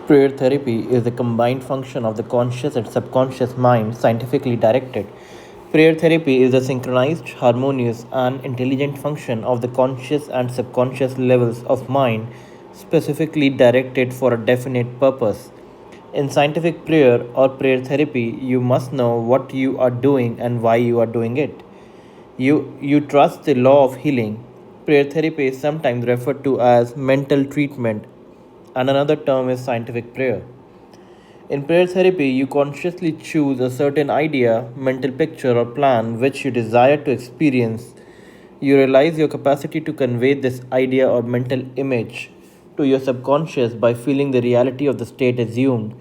Prayer therapy is the combined function of the conscious and subconscious mind scientifically directed. Prayer therapy is the synchronized, harmonious, and intelligent function of the conscious and subconscious levels of mind specifically directed for a definite purpose. In scientific prayer or prayer therapy, you must know what you are doing and why you are doing it. You trust the law of healing. Prayer therapy is sometimes referred to as mental treatment, and another term is scientific prayer. In prayer therapy, you consciously choose a certain idea, mental picture, or plan which you desire to experience. You realize your capacity to convey this idea or mental image to your subconscious by feeling the reality of the state assumed.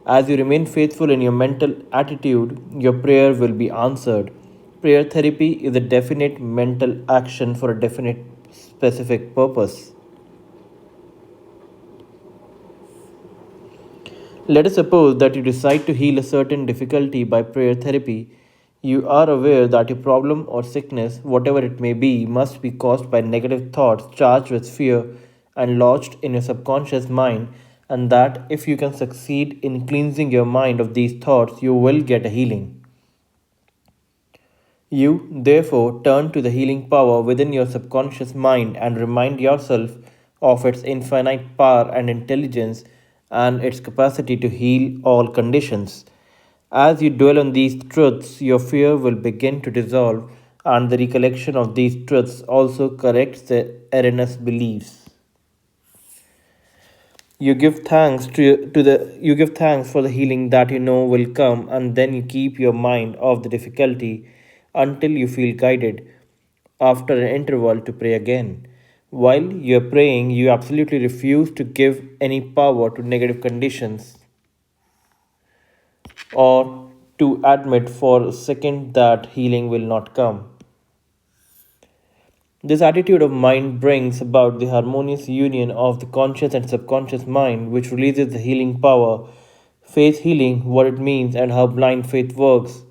As you remain faithful in your mental attitude, your prayer will be answered. Prayer therapy is a definite mental action for a definite specific purpose. Let us suppose that you decide to heal a certain difficulty by prayer therapy. You are aware that your problem or sickness, whatever it may be, must be caused by negative thoughts charged with fear and lodged in your subconscious mind, and that if you can succeed in cleansing your mind of these thoughts, you will get a healing. You, therefore, turn to the healing power within your subconscious mind and remind yourself of its infinite power and intelligence and its capacity to heal all conditions. As you dwell on these truths, your fear will begin to dissolve, and the recollection of these truths also corrects the erroneous beliefs. You give thanks for the healing that you know will come, and then you keep your mind off the difficulty until you feel guided after an interval to pray again. While you are praying, you absolutely refuse to give any power to negative conditions or to admit for a second that healing will not come. This attitude of mind brings about the harmonious union of the conscious and subconscious mind, which releases the healing power. Faith healing, what it means, and how blind faith works.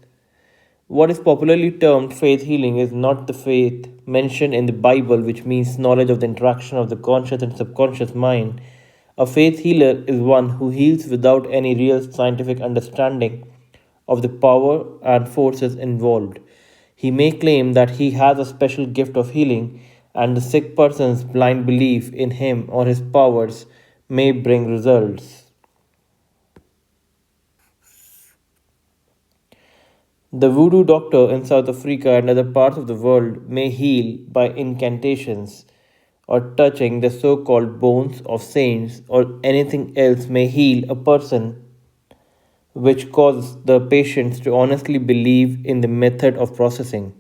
What is popularly termed faith healing is not the faith mentioned in the Bible, which means knowledge of the interaction of the conscious and subconscious mind. A faith healer is one who heals without any real scientific understanding of the power and forces involved. He may claim that he has a special gift of healing, and the sick person's blind belief in him or his powers may bring results. The voodoo doctor in South Africa and other parts of the world may heal by incantations or touching the so called bones of saints or anything else may heal a person, which causes the patients to honestly believe in the method of processing.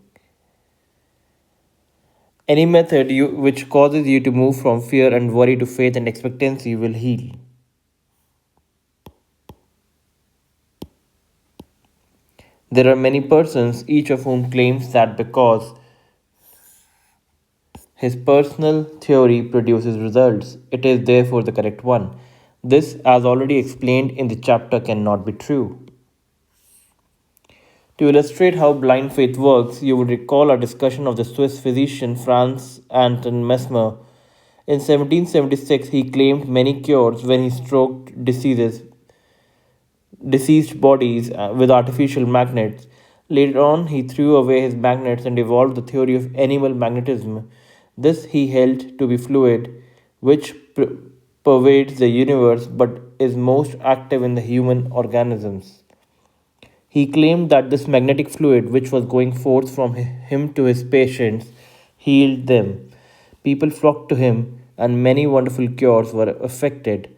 Any which causes you to move from fear and worry to faith and expectancy will heal. There are many persons, each of whom claims that because his personal theory produces results, it is therefore the correct one. This, as already explained in the chapter, cannot be true. To illustrate how blind faith works, you would recall our discussion of the Swiss physician Franz Anton Mesmer. In 1776, he claimed many cures when he stroked deceased bodies with artificial magnets. Later on, he threw away his magnets and evolved the theory of animal magnetism. This he held to be fluid, which pervades the universe but is most active in the human organisms. He claimed that this magnetic fluid, which was going forth from him to his patients, healed them. People flocked to him, and many wonderful cures were effected.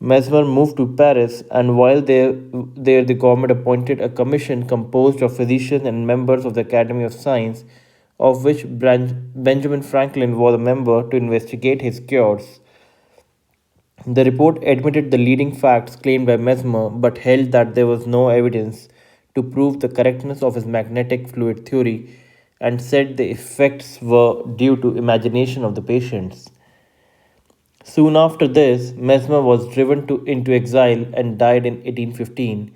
Mesmer moved to Paris, and while there the government appointed a commission composed of physicians and members of the Academy of Science, of which Benjamin Franklin was a member, to investigate his cures. The report admitted the leading facts claimed by Mesmer, but held that there was no evidence to prove the correctness of his magnetic fluid theory, and said the effects were due to imagination of the patients. Soon after this, Mesmer was into exile and died in 1815.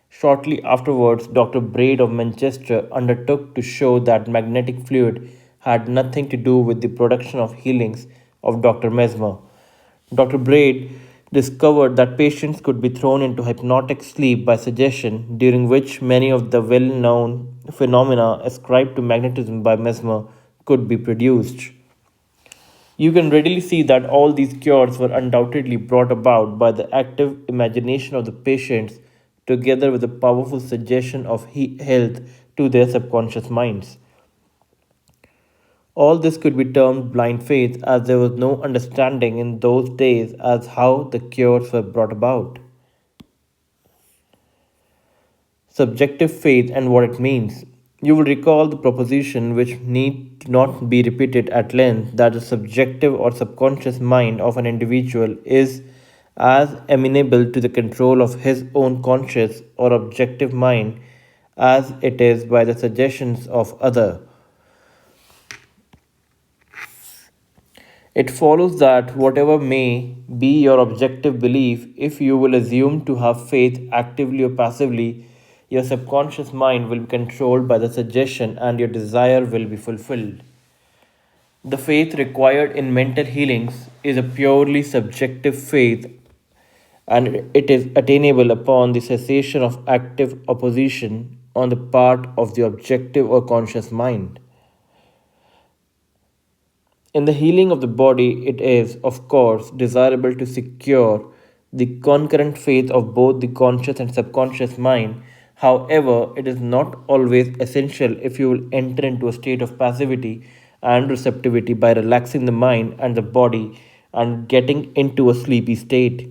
Shortly afterwards, Dr. Braid of Manchester undertook to show that magnetic fluid had nothing to do with the production of healings of Dr. Mesmer. Dr. Braid discovered that patients could be thrown into hypnotic sleep by suggestion, during which many of the well known phenomena ascribed to magnetism by Mesmer could be produced. You can readily see that all these cures were undoubtedly brought about by the active imagination of the patients, together with the powerful suggestion of health to their subconscious minds. All this could be termed blind faith, as there was no understanding in those days as how the cures were brought about. Subjective faith and what it means. You will recall the proposition, which need not be repeated at length, that the subjective or subconscious mind of an individual is as amenable to the control of his own conscious or objective mind as it is by the suggestions of other. It follows that whatever may be your objective belief, if you will assume to have faith actively or passively, your subconscious mind will be controlled by the suggestion and your desire will be fulfilled. The faith required in mental healings is a purely subjective faith, and it is attainable upon the cessation of active opposition on the part of the objective or conscious mind. In the healing of the body, it is, of course, desirable to secure the concurrent faith of both the conscious and subconscious mind. However, it is not always essential if you will enter into a state of passivity and receptivity by relaxing the mind and the body and getting into a sleepy state.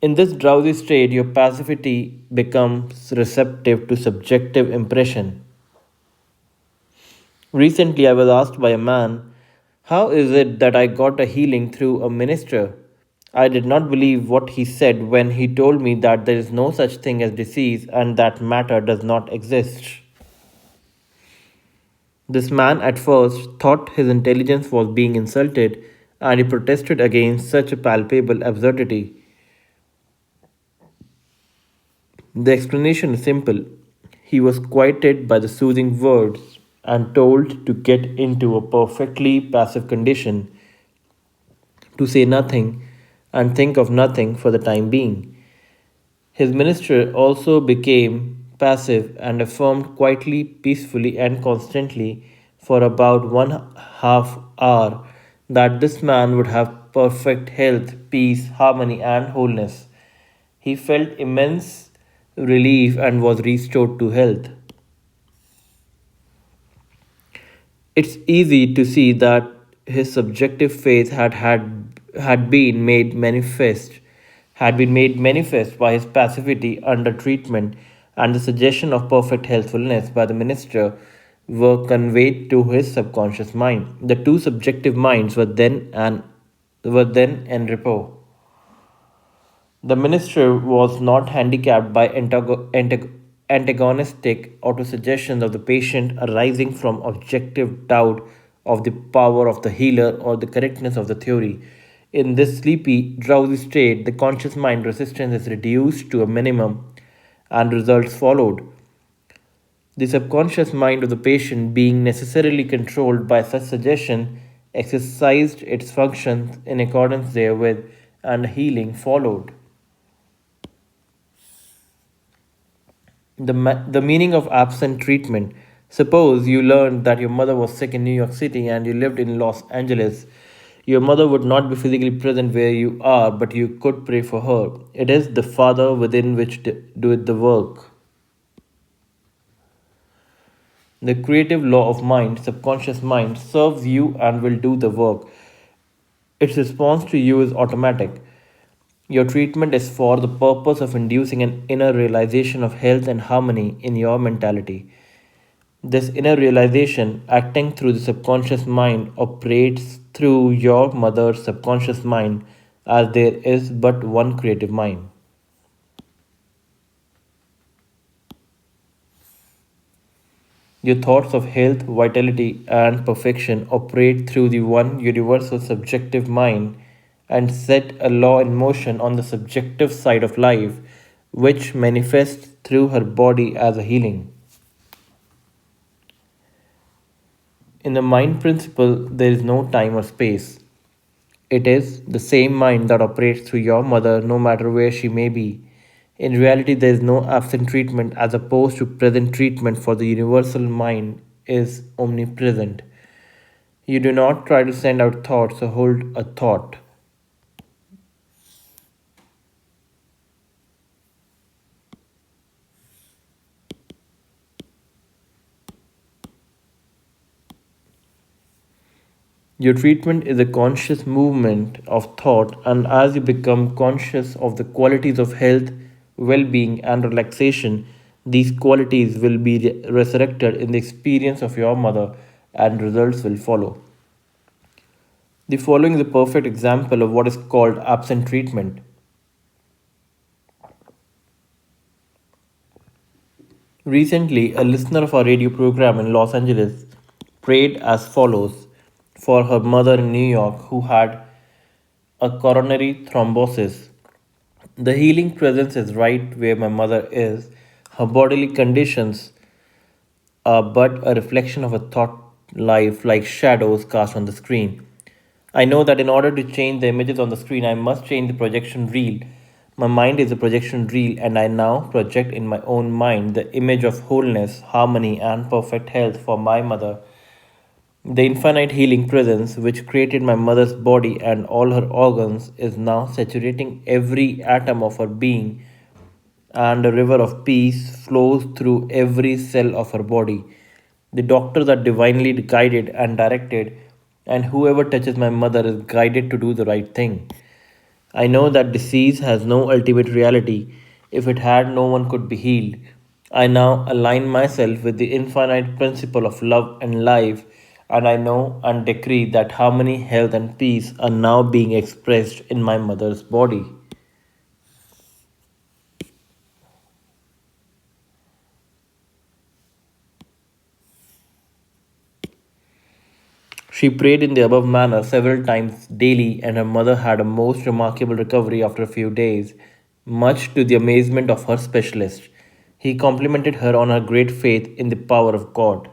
In this drowsy state, your passivity becomes receptive to subjective impression. Recently, I was asked by a man, how is it that I got a healing through a minister? I did not believe what he said when he told me that there is no such thing as disease and that matter does not exist. This man at first thought his intelligence was being insulted and he protested against such a palpable absurdity. The explanation is simple. He was quieted by the soothing words and told to get into a perfectly passive condition, to say nothing and think of nothing for the time being. His minister also became passive and affirmed quietly, peacefully, and constantly for about 1/2 hour that this man would have perfect health, peace, harmony, and wholeness. He felt immense relief and was restored to health. It's easy to see that his subjective faith had been made manifest by his passivity under treatment, and the suggestion of perfect healthfulness by the minister were conveyed to his subconscious mind. The two subjective minds were then in repo. The minister was not handicapped by antagonistic autosuggestions of the patient arising from objective doubt of the power of the healer or the correctness of the theory. In this sleepy, drowsy state, the conscious mind resistance is reduced to a minimum and results followed. The subconscious mind of the patient, being necessarily controlled by such suggestion, exercised its functions in accordance therewith, and healing followed. The meaning of absent treatment. Suppose you learned that your mother was sick in New York City and you lived in Los Angeles. Your mother would not be physically present where you are, but you could pray for her. It is the Father within which doeth the work. The creative law of mind, subconscious mind, serves you and will do the work. Its response to you is automatic. Your treatment is for the purpose of inducing an inner realization of health and harmony in your mentality. This inner realization, acting through the subconscious mind, operates through your mother's subconscious mind, as there is but one creative mind. Your thoughts of health, vitality, and perfection operate through the one universal subjective mind and set a law in motion on the subjective side of life, which manifests through her body as a healing. In the mind principle, there is no time or space. It is the same mind that operates through your mother, no matter where she may be. In reality, there is no absent treatment as opposed to present treatment, for the universal mind is omnipresent. You do not try to send out thoughts or hold a thought. Your treatment is a conscious movement of thought, and as you become conscious of the qualities of health, well being, and relaxation, these qualities will be resurrected in the experience of your mother, and results will follow. The following is a perfect example of what is called absent treatment. Recently, a listener of our radio program in Los Angeles prayed as follows for her mother in New York who had a coronary thrombosis. The healing presence is right where my mother is. Her bodily conditions are but a reflection of a thought life like shadows cast on the screen. I know that in order to change the images on the screen, I must change the projection reel. My mind is a projection reel, and I now project in my own mind the image of wholeness, harmony, and perfect health for my mother. The infinite healing presence, which created my mother's body and all her organs, is now saturating every atom of her being, and a river of peace flows through every cell of her body. The doctors are divinely guided and directed, and whoever touches my mother is guided to do the right thing. I know that disease has no ultimate reality. If it had, no one could be healed. I now align myself with the infinite principle of love and life, and I know and decree that harmony, health, and peace are now being expressed in my mother's body. She prayed in the above manner several times daily, and her mother had a most remarkable recovery after a few days, much to the amazement of her specialist. He complimented her on her great faith in the power of God.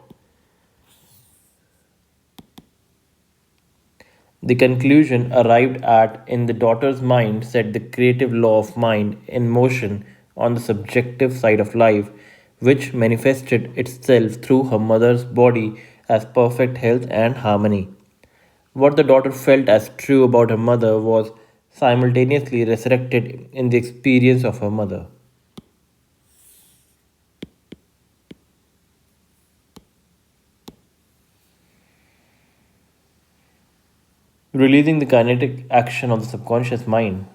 The conclusion arrived at in the daughter's mind set the creative law of mind in motion on the subjective side of life, which manifested itself through her mother's body as perfect health and harmony. What the daughter felt as true about her mother was simultaneously resurrected in the experience of her mother. Releasing the kinetic action of the subconscious mind.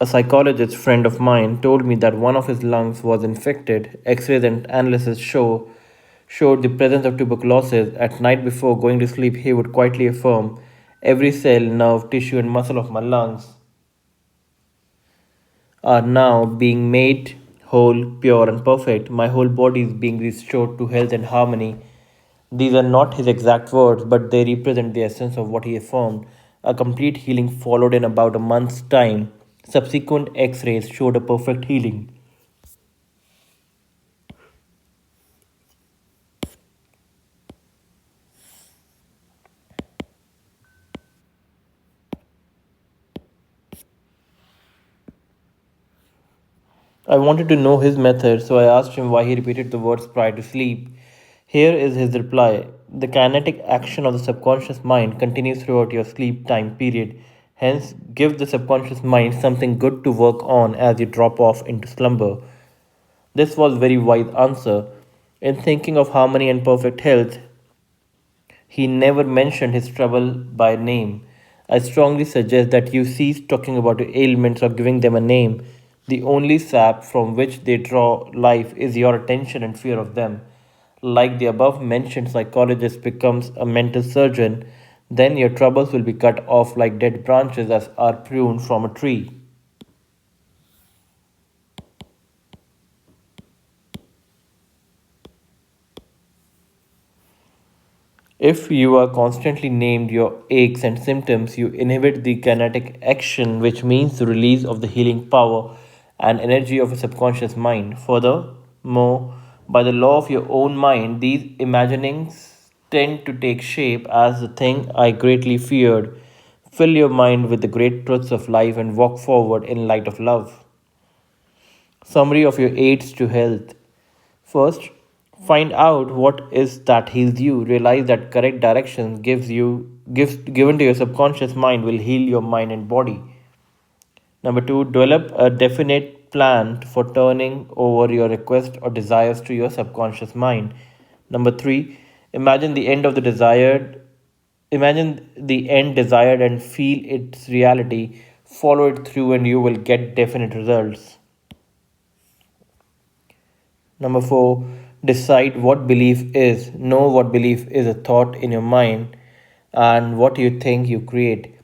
A psychologist friend of mine told me that one of his lungs was infected. X-rays and analysis showed the presence of tuberculosis. At night before going to sleep, he would quietly affirm, "Every cell, nerve, tissue, and muscle of my lungs are now being made whole, pure, and perfect. My whole body is being restored to health and harmony." These are not his exact words, but they represent the essence of what he affirmed. A complete healing followed in about a month's time. Subsequent x rays showed a perfect healing. I wanted to know his method, so I asked him why he repeated the words prior to sleep. Here is his reply: the kinetic action of the subconscious mind continues throughout your sleep time period. Hence, give the subconscious mind something good to work on as you drop off into slumber. This was very wise answer. In thinking of harmony and perfect health, he never mentioned his trouble by name. I strongly suggest that you cease talking about your ailments or giving them a name. The only sap from which they draw life is your attention and fear of them. Like the above mentioned psychologist becomes a mental surgeon, then your troubles will be cut off like dead branches as are pruned from a tree. If you are constantly named your aches and symptoms, you inhibit the kinetic action, which means the release of the healing power and energy of a subconscious mind. Furthermore, by the law of your own mind, these imaginings tend to take shape as the thing I greatly feared Fill your mind with the great truths of life and walk forward in light of love. Summary of your aids to health. First, find out what is that heals you. Realize that correct directions gives given to your subconscious mind will heal your mind and body. Number two, develop a definite plan for turning over your requests or desires to your subconscious mind. Number three, imagine the end of the desired imagine the end desired and feel its reality. Follow it through and you will get definite results. Number four, decide what belief is. Know what belief is a thought in your mind and what you think you create.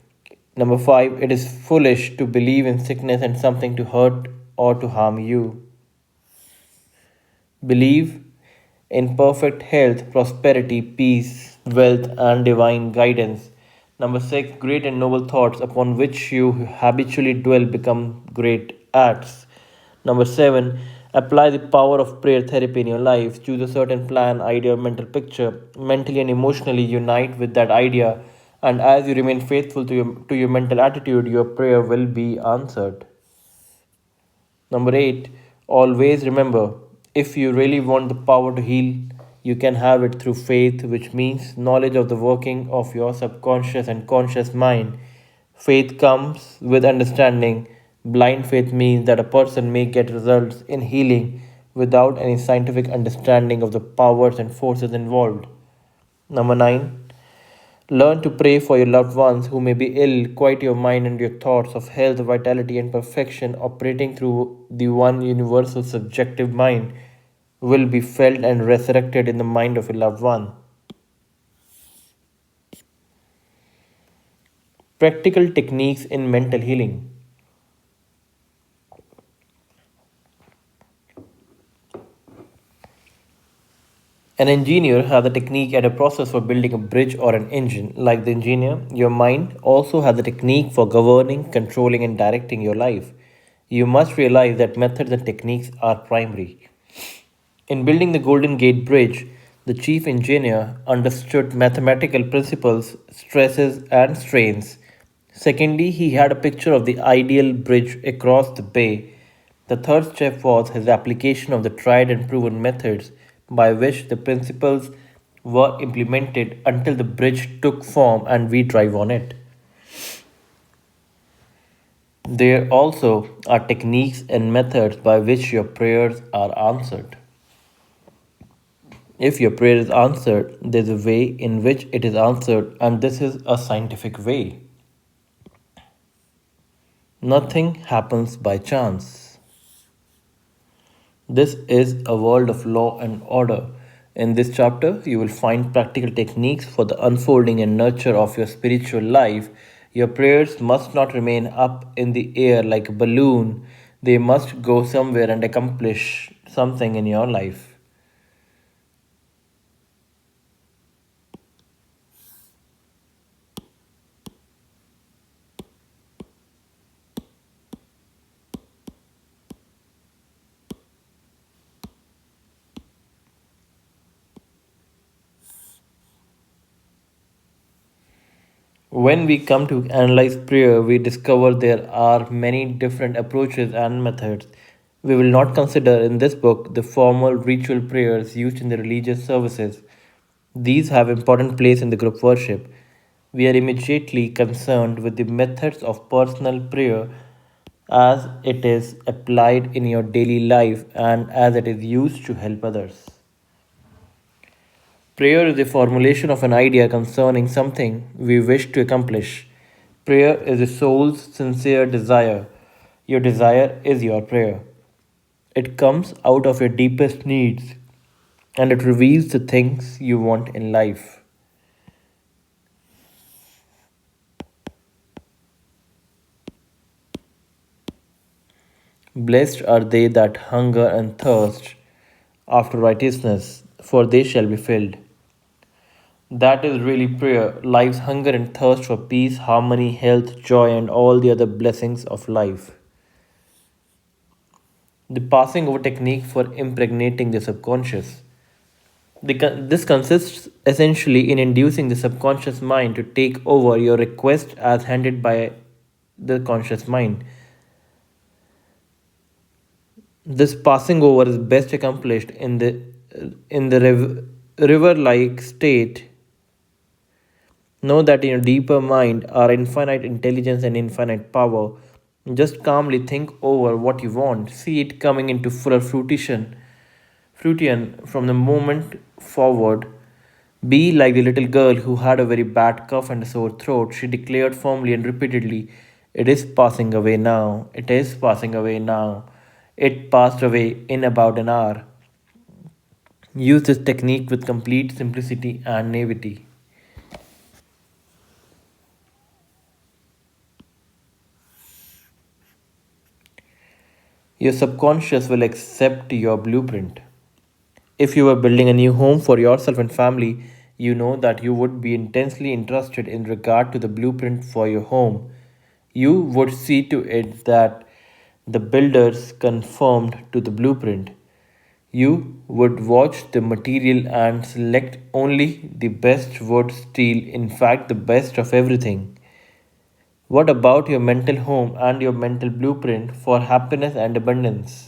Number five, it is foolish to believe in sickness and something to hurt or to harm you. Believe in perfect health, prosperity, peace, wealth, and divine guidance. Number six, great and noble thoughts upon which you habitually dwell become great acts. Number seven, apply the power of prayer therapy in your life. Choose a certain plan, idea, or mental picture. Mentally and emotionally unite with that idea, and as you remain faithful to your mental attitude, your prayer will be answered. Number eight, always remember if you really want the power to heal, you can have it through faith, which means knowledge of the working of your subconscious and conscious mind. Faith comes with understanding. Blind faith means that a person may get results in healing without any scientific understanding of the powers and forces involved. Number nine, learn to pray for your loved ones who may be ill. Quiet your mind and your thoughts of health, vitality, and perfection operating through the one universal subjective mind will be felt and resurrected in the mind of your loved one. Practical techniques in mental healing. An engineer has a technique and a process for building a bridge or an engine. Like the engineer, your mind also has a technique for governing, controlling, and directing your life. You must realize that methods and techniques are primary. In building the Golden Gate Bridge, the chief engineer understood mathematical principles, stresses, and strains. Secondly, he had a picture of the ideal bridge across the bay. The third step was his application of the tried and proven methods by which the principles were implemented until the bridge took form and we drive on it. There also are techniques and methods by which your prayers are answered. If your prayer is answered, there's a way in which it is answered, and this is a scientific way. Nothing happens by chance. This is a world of law and order. In this chapter, you will find practical techniques for the unfolding and nurture of your spiritual life. Your prayers must not remain up in the air like a balloon, they must go somewhere and accomplish something in your life. When we come to analyze prayer, we discover there are many different approaches and methods. We will not consider in this book the formal ritual prayers used in the religious services. These have important place in the group worship. We are immediately concerned with the methods of personal prayer as it is applied in your daily life and as it is used to help others. Prayer is the formulation of an idea concerning something we wish to accomplish. Prayer is the soul's sincere desire. Your desire is your prayer. It comes out of your deepest needs and it reveals the things you want in life. Blessed are they that hunger and thirst after righteousness, for they shall be filled. That is really prayer. Life's hunger and thirst for peace, harmony, health, joy, and all the other blessings of life. The passing over technique for impregnating the subconscious. This consists essentially in inducing the subconscious mind to take over your request as handed by the conscious mind. This passing over is best accomplished in the river-like state. Know that in your deeper mind are infinite intelligence and infinite power. Just calmly think over what you want. See it coming into fuller fruition from the moment forward. Be like the little girl who had a very bad cough and a sore throat. She declared firmly and repeatedly, "It is passing away now. It is passing away now. It passed away in about an hour." Use this technique with complete simplicity and naivety. Your subconscious will accept your blueprint. If you were building a new home for yourself and family, you know that you would be intensely interested in regard to the blueprint for your home. You would see to it that the builders conformed to the blueprint. You would watch the material and select only the best wood, steel, in fact, the best of everything. What about your mental home and your mental blueprint for happiness and abundance?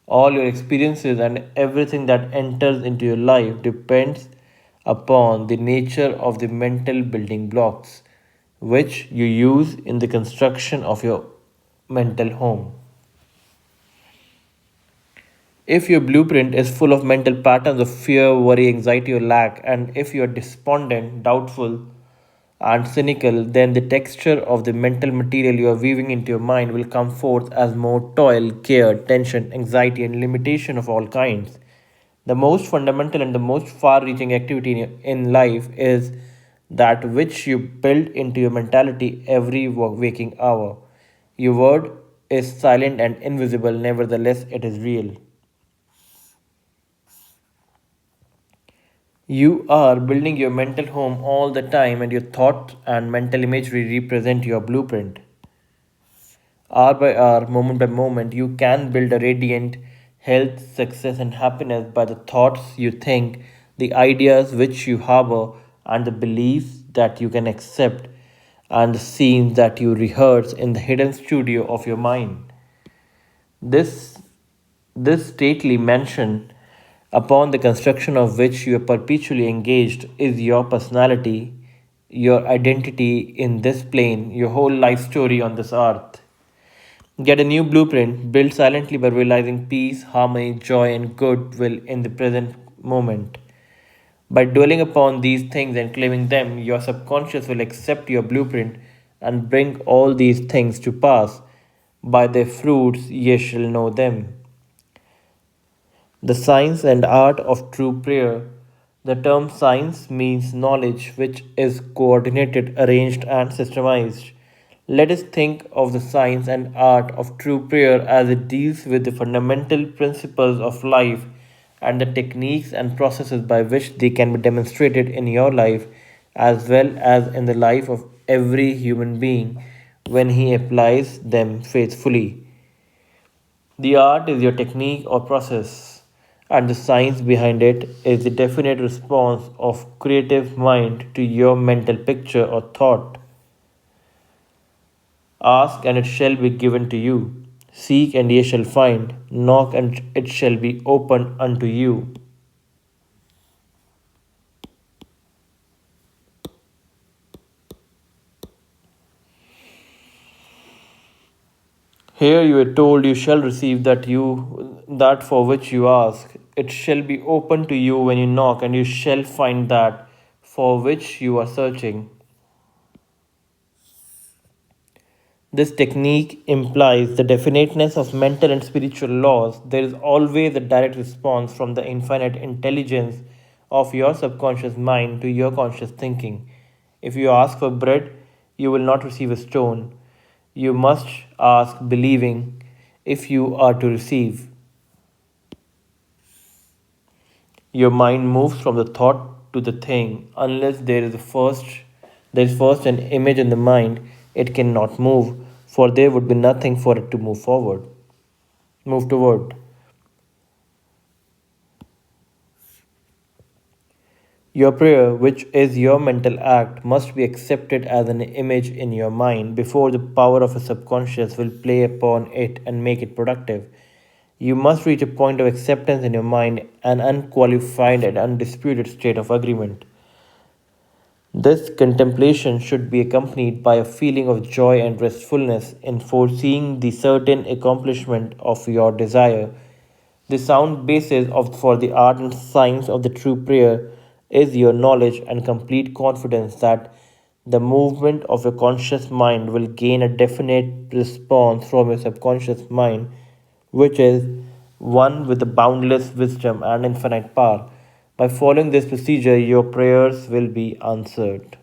All your experiences and everything that enters into your life depends upon the nature of the mental building blocks which you use in the construction of your mental home. If your blueprint is full of mental patterns of fear, worry, anxiety, or lack, and if you are despondent, doubtful, and cynical, then the texture of the mental material you are weaving into your mind will come forth as more toil, care, tension, anxiety, and limitation of all kinds. The most fundamental and the most far reaching activity in life is that which you build into your mentality every waking hour. Your word is silent and invisible, nevertheless, it is real. You are building your mental home all the time, and your thought and mental imagery represent your blueprint. Hour by hour, moment by moment, you can build a radiant health, success, and happiness by the thoughts you think, the ideas which you harbor, and the beliefs that you can accept, and the scenes that you rehearse in the hidden studio of your mind. This, this stately mansion, upon the construction of which you are perpetually engaged, is your personality, your identity in this plane, your whole life story on this earth. Get a new blueprint, built silently by realizing peace, harmony, joy, and goodwill in the present moment. By dwelling upon these things and claiming them, your subconscious will accept your blueprint and bring all these things to pass. By their fruits ye shall know them. The science and art of true prayer. The term science means knowledge which is coordinated, arranged, and systemized. Let us think of the science and art of true prayer as it deals with the fundamental principles of life and the techniques and processes by which they can be demonstrated in your life as well as in the life of every human being when he applies them faithfully. The art is your technique or process, and the science behind it is the definite response of creative mind to your mental picture or thought. Ask and it shall be given to you. Seek and ye shall find. Knock and it shall be opened unto you. Here you are told you shall receive that for which you ask. It shall be opened to you when you knock, and you shall find that for which you are searching. This technique implies the definiteness of mental and spiritual laws. There is always a direct response from the infinite intelligence of your subconscious mind to your conscious thinking. If you ask for bread, you will not receive a stone. You must ask believing if you are to receive. Your mind moves from the thought to the thing. Unless there is first an image in the mind, it cannot move, for there would be nothing for it to move toward. Your prayer, which is your mental act, must be accepted as an image in your mind before the power of a subconscious will play upon it and make it productive. You must reach a point of acceptance in your mind, an unqualified and undisputed state of agreement. This contemplation should be accompanied by a feeling of joy and restfulness in foreseeing the certain accomplishment of your desire. The sound basis for the art and science of the true prayer is your knowledge and complete confidence that the movement of your conscious mind will gain a definite response from your subconscious mind, which is one with the boundless wisdom and infinite power. By following this procedure, your prayers will be answered.